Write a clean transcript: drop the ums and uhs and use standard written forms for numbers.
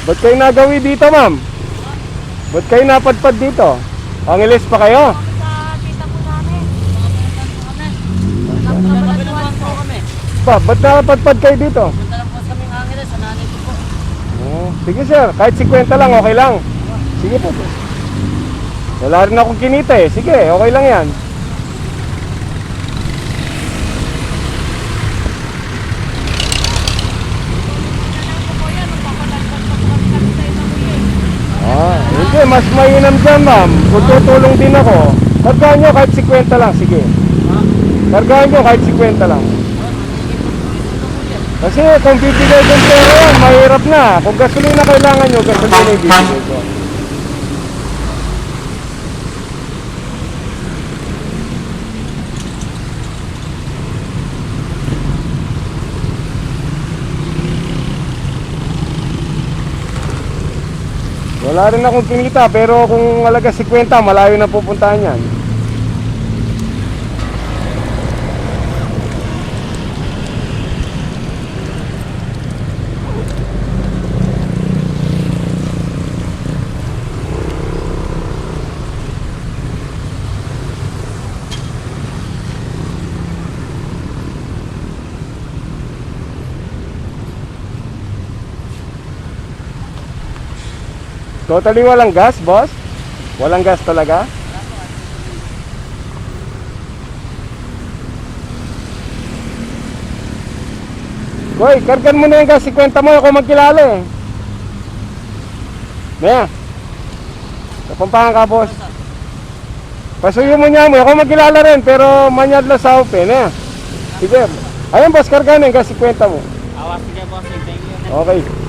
Ba't kayo nagawi dito, ma'am? Ba't kayo napadpad dito? Angeles pa kayo? Sa tita po namin. Nagkabalatuan po kami. Ba't napadpad kayo dito? Punta lang po kami ng Angeles, sa nanay ko po. Sige sir, kahit 50 lang, okay lang. Sige po. Wala rin akong kinita eh. Sige, okay lang yan. Hindi, mas mainam dyan ma'am. Kung tutulong din ako, kargahan nyo kahit 50 lang, sige. Kargahan nyo kahit 50 lang. Kasi kung bibigay ng pera yan, mahirap na. Kung gasolina kailangan nyo, gasolina ibibigay ko. Wala rin akong kinita, pero kung alaga 50, malayo na pupuntahan yan. Totally walang gas, boss? Walang gas talaga? Hoy, kargan mo na yung gas, 50 mo, ako magkilala eh. Maya. Kapampangan ka, boss. Pasuyo mo niya mo, ako magkilala rin, pero manyad lang sa open eh. Sige. Ayun, boss, kargan na yung gas, 50 mo. Awas sige boss, thank you. Okay.